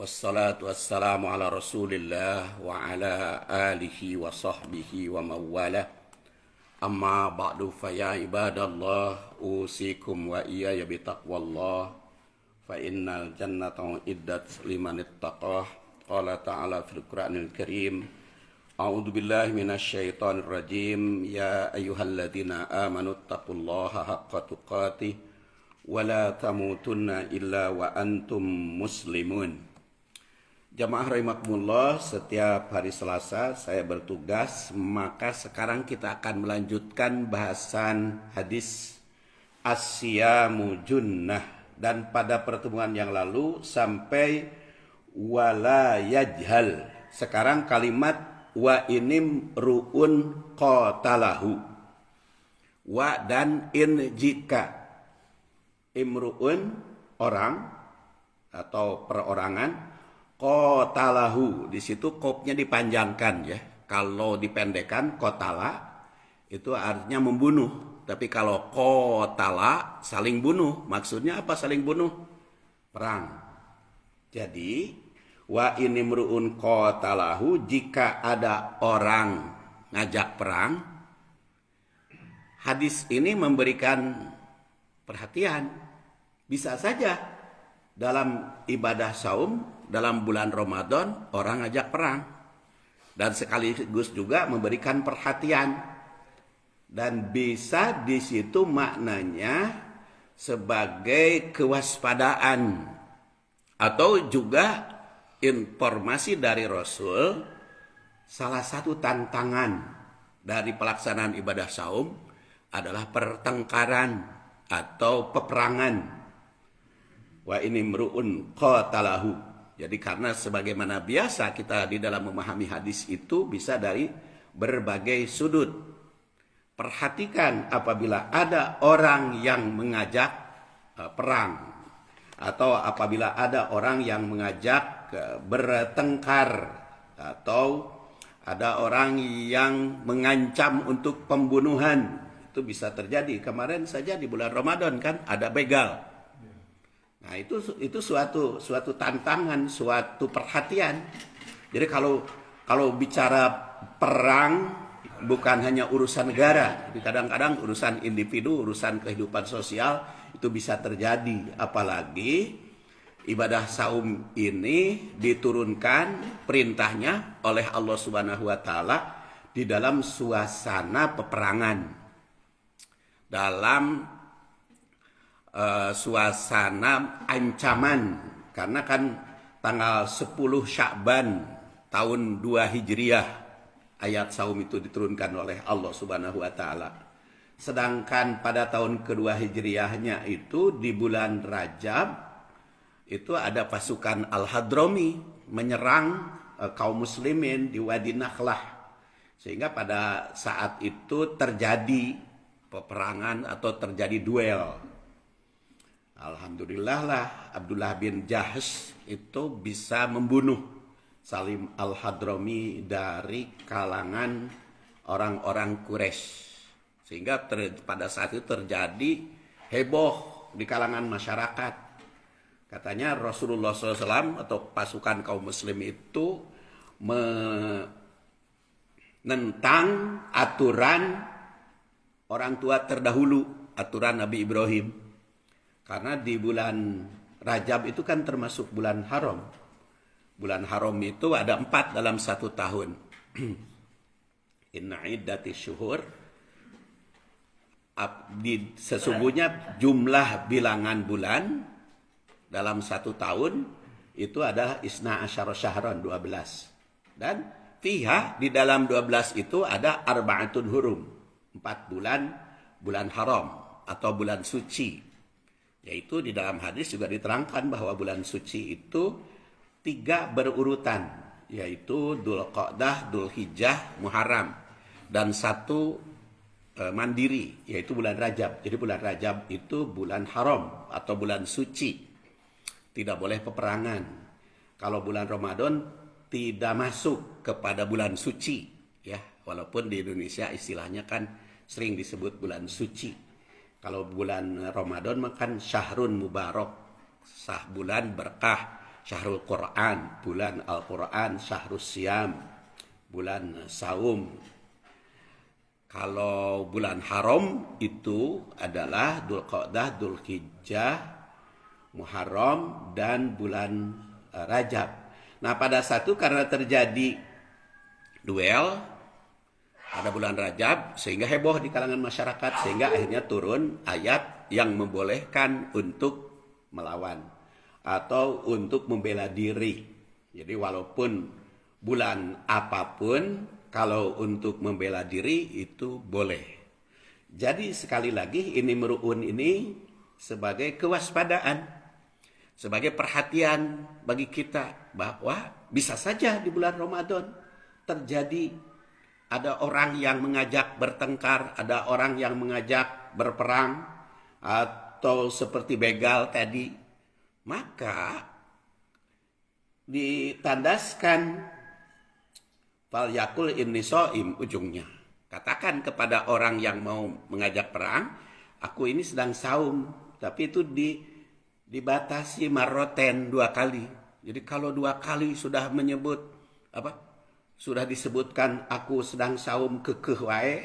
Wassalatu wassalamu ala rasulillah wa ala alihi wa sahbihi wa mawalah. Amma ba'du faya ibadallah usikum wa iyaya bitaqwallah fa innal jannata iddat liman ittaqah. Qala ta'ala fil Qur'anil Karim, a'udzu billahi minasy syaithanir rajim. Ya ayyuhalladzina amanu taqullaha haqqa tuqatih wa la tamutunna illa wa antum muslimun. Jamaah rahimakumullah, setiap hari Selasa saya bertugas, maka sekarang kita akan melanjutkan bahasan hadis as-siyamu junnah. Dan pada pertemuan yang lalu sampai wala yajhal. Sekarang kalimat wa inim ru'un qatalahu. Wa dan in jika. Imru'un orang atau perorangan, qatalahu, di situ kopnya dipanjangkan ya. Kalau dipendekkan qatala itu artinya membunuh. Tapi kalau qatala saling bunuh. Maksudnya apa saling bunuh? Perang. Jadi wa inimruun qatalahu, jika ada orang ngajak perang. Hadis ini memberikan perhatian. Bisa saja dalam ibadah saum dalam bulan Ramadan orang ngajak perang, dan sekaligus juga memberikan perhatian, dan bisa di situ maknanya sebagai kewaspadaan atau juga informasi dari Rasul. Salah satu tantangan dari pelaksanaan ibadah saum adalah pertengkaran atau peperangan. Wa ini mru'un qatalahu. Jadi karena sebagaimana biasa kita di dalam memahami hadis itu bisa dari berbagai sudut. Perhatikan apabila ada orang yang mengajak perang, atau apabila ada orang yang mengajak bertengkar, atau ada orang yang mengancam untuk pembunuhan. Itu bisa terjadi. Kemarin saja di bulan Ramadan kan ada begal. Nah, itu suatu tantangan, suatu perhatian. Jadi kalau bicara perang bukan hanya urusan negara, tapi kadang-kadang urusan individu, urusan kehidupan sosial itu bisa terjadi. Apalagi ibadah saum ini diturunkan perintahnya oleh Allah Subhanahu wa taala di dalam suasana peperangan. Dalam suasana ancaman, karena kan tanggal 10 Sya'ban tahun 2 Hijriah ayat saum itu diturunkan oleh Allah Subhanahu wa taala. Sedangkan pada tahun kedua Hijriahnya itu di bulan Rajab itu ada pasukan Al-Hadrami menyerang kaum muslimin di Wadi Nakhlah, sehingga pada saat itu terjadi peperangan atau terjadi duel. Alhamdulillah lah Abdullah bin Jahsh itu bisa membunuh Salim Al-Hadrami dari kalangan orang-orang Quraisy, sehingga pada saat itu terjadi heboh di kalangan masyarakat. Katanya Rasulullah SAW atau pasukan kaum muslim itu menentang aturan orang tua terdahulu, aturan Nabi Ibrahim. Karena di bulan Rajab itu kan termasuk bulan haram. Bulan haram itu ada 4 dalam 1 tahun. Inna iddati syuhur. Sesungguhnya jumlah bilangan bulan dalam 1 tahun itu adalah isna asyara syahran, 12. Dan fiha di dalam 12 itu ada arba'atun hurum, 4 bulan haram atau bulan suci. Yaitu di dalam hadis juga diterangkan bahwa bulan suci itu 3 berurutan, yaitu Dzulqa'dah, Dzulhijjah, Muharram, dan 1 mandiri, yaitu bulan Rajab. Jadi bulan Rajab itu bulan haram atau bulan suci, tidak boleh peperangan. Kalau bulan Ramadan tidak masuk kepada bulan suci, ya, walaupun di Indonesia istilahnya kan sering disebut bulan suci. Kalau bulan Ramadan makan syahrun mubarak, sah bulan berkah. syahrul Quran, bulan Al-Quran, syahrus siam, bulan saum. Kalau bulan haram itu adalah Dzulqa'dah, Dzulhijjah, Muharram, dan bulan Rajab. Nah, pada satu karena terjadi duel pada bulan Rajab, sehingga heboh di kalangan masyarakat, sehingga akhirnya turun ayat yang membolehkan untuk melawan atau untuk membela diri. Jadi walaupun bulan apapun, kalau untuk membela diri itu boleh. Jadi sekali lagi ini meru'un ini sebagai kewaspadaan, sebagai perhatian bagi kita bahwa bisa saja di bulan Ramadan terjadi ada orang yang mengajak bertengkar, ada orang yang mengajak berperang, atau seperti begal tadi. Maka ditandaskan fal yakul inni shaim ujungnya. Katakan kepada orang yang mau mengajak perang, aku ini sedang saum, tapi itu dibatasi marroten 2 kali. Jadi kalau 2 kali sudah menyebut sudah disebutkan aku sedang saum kekeh wae,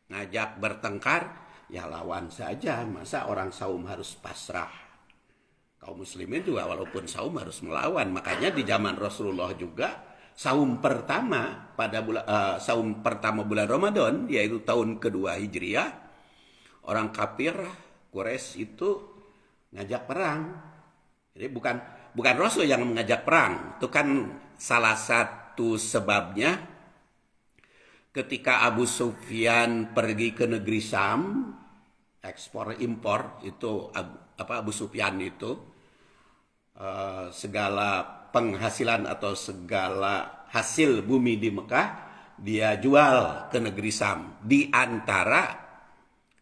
ngajak bertengkar, ya lawan saja. Masa orang saum harus pasrah? Kaum muslimin juga walaupun saum harus melawan. Makanya di zaman Rasulullah juga saum pertama bulan Ramadan, yaitu tahun kedua Hijriah, orang kafir Quraisy itu ngajak perang. Jadi bukan Rasul yang mengajak perang. Itu kan salah satu sebabnya ketika Abu Sufyan pergi ke negeri Syam, ekspor impor itu Abu Sufyan itu segala penghasilan atau segala hasil bumi di Mekah dia jual ke negeri Syam. Di antara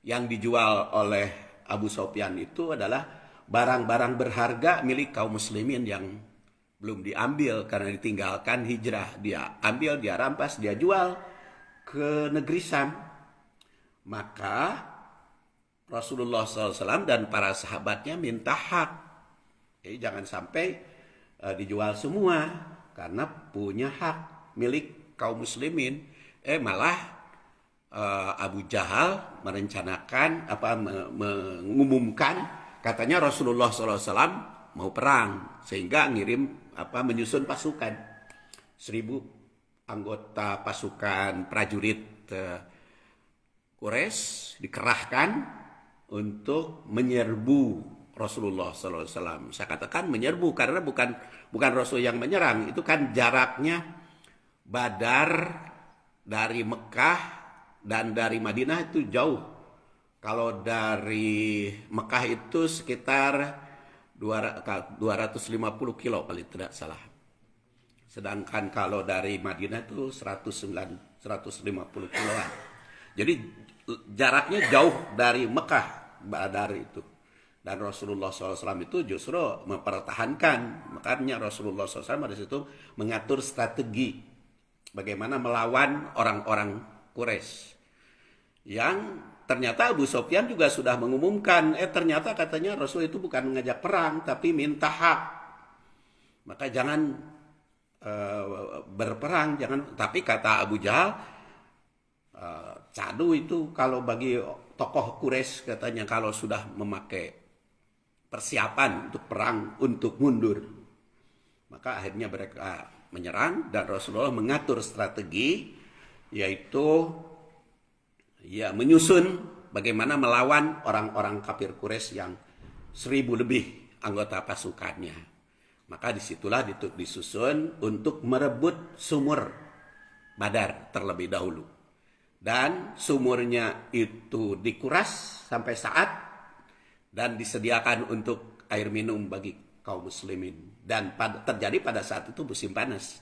yang dijual oleh Abu Sufyan itu adalah barang-barang berharga milik kaum muslimin yang belum diambil karena ditinggalkan hijrah. Dia ambil, dia rampas, dia jual ke negeri Syam. Maka Rasulullah SAW dan para sahabatnya minta hak. Jadi jangan sampai dijual semua karena punya hak milik kaum muslimin. Malah Abu Jahal merencanakan mengumumkan katanya Rasulullah SAW mau perang, sehingga menyusun pasukan 1.000 anggota pasukan prajurit Quraisy dikerahkan untuk menyerbu Rasulullah SAW. Saya katakan menyerbu karena bukan Rasul yang menyerang. Itu kan jaraknya Badar dari Mekah dan dari Madinah itu jauh. Kalau dari Mekah itu sekitar 250 kilo kalau tidak salah. Sedangkan kalau dari Madinah itu 150 kiloan. Jadi jaraknya jauh dari Mekah, Badar itu. Dan Rasulullah SAW itu justru mempertahankan. Makanya Rasulullah SAW pada situ mengatur strategi bagaimana melawan orang-orang Quraisy. Yang ternyata Abu Sufyan juga sudah mengumumkan, ternyata katanya Rasul itu bukan mengajak perang, tapi minta hak. Maka jangan berperang, jangan. Tapi kata Abu Jahal, cadu itu kalau bagi tokoh Quraisy katanya kalau sudah memakai persiapan untuk perang, untuk mundur. Maka akhirnya mereka menyerang dan Rasulullah mengatur strategi, yaitu menyusun bagaimana melawan orang-orang kafir Quraisy yang 1.000 lebih anggota pasukannya. Maka disitulah disusun untuk merebut sumur Badar terlebih dahulu. Dan sumurnya itu dikuras sampai saat dan disediakan untuk air minum bagi kaum muslimin. Dan terjadi pada saat itu musim panas.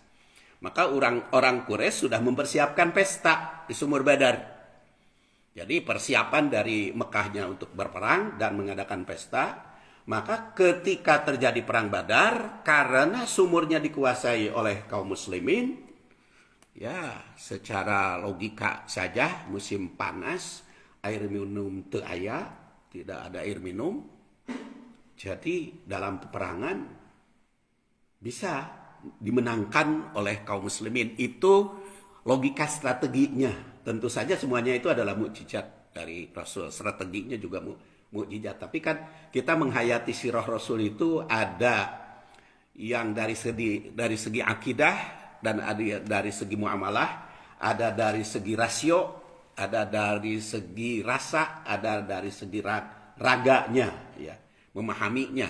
Maka orang Quraisy sudah mempersiapkan pesta di sumur Badar. Jadi persiapan dari Mekahnya untuk berperang dan mengadakan pesta. Maka ketika terjadi perang Badar, karena sumurnya dikuasai oleh kaum muslimin, ya secara logika saja musim panas, air minum teu aya, tidak ada air minum. Jadi dalam peperangan bisa dimenangkan oleh kaum muslimin. Itu logika strateginya. Tentu saja semuanya itu adalah mukjizat dari Rasul. Strateginya juga mukjizat. Tapi kan kita menghayati sirah Rasul itu ada yang dari segi akidah, dan ada dari segi muamalah, ada dari segi rasio, ada dari segi rasa, ada dari segi raganya, ya, memahaminya.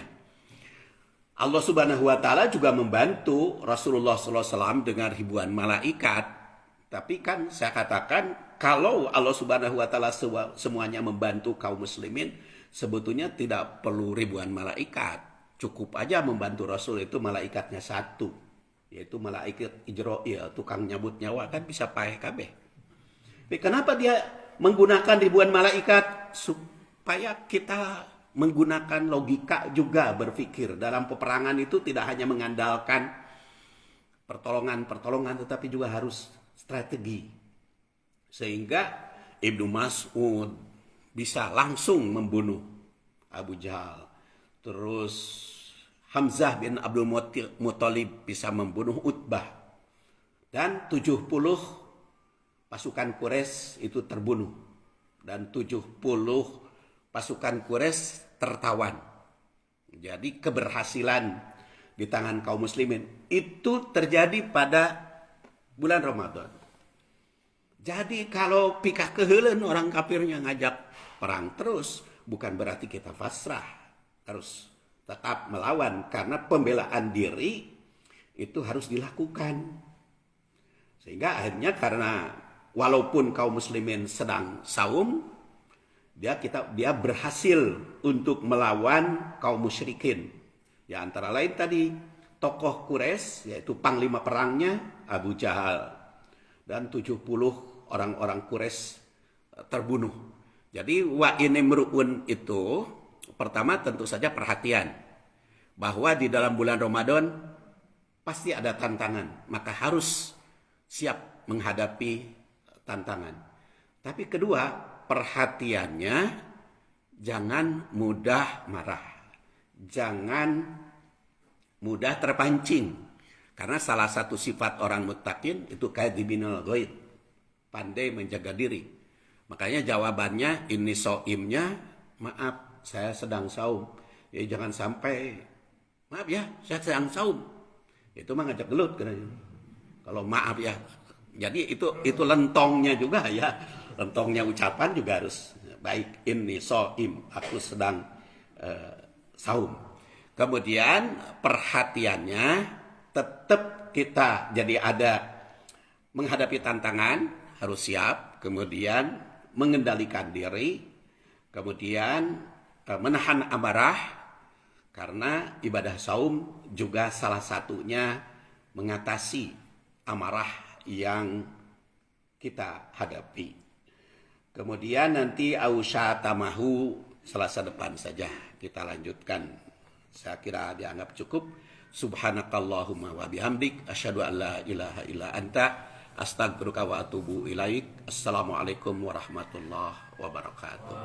Allah Subhanahu wa Ta'ala juga membantu Rasulullah SAW dengan ribuan malaikat. Tapi kan saya katakan, kalau Allah Subhanahu wa Ta'ala semuanya membantu kaum muslimin, sebetulnya tidak perlu ribuan malaikat. Cukup aja membantu Rasul itu malaikatnya satu, yaitu malaikat Ijrail, tukang nyabut nyawa, kan bisa paeh kabeh. Tapi kenapa dia menggunakan ribuan malaikat? Supaya kita menggunakan logika juga berpikir. Dalam peperangan itu tidak hanya mengandalkan pertolongan, tetapi juga harus strategi. Sehingga Ibnu Mas'ud bisa langsung membunuh Abu Jahal. Terus Hamzah bin Abdul Muthalib bisa membunuh Utbah. Dan 70 pasukan Quraisy itu terbunuh. Dan 70 pasukan Quraisy tertawan. Jadi keberhasilan di tangan kaum muslimin itu terjadi pada bulan Ramadan. Jadi kalau pikah keheuleun orang kafirnya ngajak perang terus, bukan berarti kita pasrah. Harus tetap melawan, karena pembelaan diri itu harus dilakukan. Sehingga akhirnya karena walaupun kaum muslimin sedang saum, dia berhasil untuk melawan kaum musyrikin. Ya, antara lain tadi tokoh Quraisy, yaitu panglima perangnya Abu Jahal, dan 70 orang-orang Quraisy terbunuh. Jadi wa inimru'un itu pertama tentu saja perhatian bahwa di dalam bulan Ramadan pasti ada tantangan, maka harus siap menghadapi tantangan. Tapi kedua, perhatiannya jangan mudah marah, jangan mudah terpancing, karena salah satu sifat orang muttaqin itu kadzibinul ghaib, pandai menjaga diri. Makanya jawabannya ini soimnya, maaf saya sedang saum. Ya jangan sampai, maaf ya saya sedang saum. Itu mah ngajak gelut katanya. Kalau maaf ya. Jadi itu lentongnya juga ya. Lentongnya ucapan juga harus baik. Ini soim, aku sedang saum. Kemudian perhatiannya tetap kita jadi ada menghadapi tantangan, harus siap. Kemudian mengendalikan diri. Kemudian menahan amarah, karena ibadah saum juga salah satunya mengatasi amarah yang kita hadapi. Kemudian nanti ausya tamahu Selasa depan saja kita lanjutkan. Saya kira dianggap cukup. Subhanakallahumma wa bihamdik asyhadu an la ilaha illa anta astaghfiruka wa atubu ilaik. Assalamualaikum warahmatullahi wabarakatuh.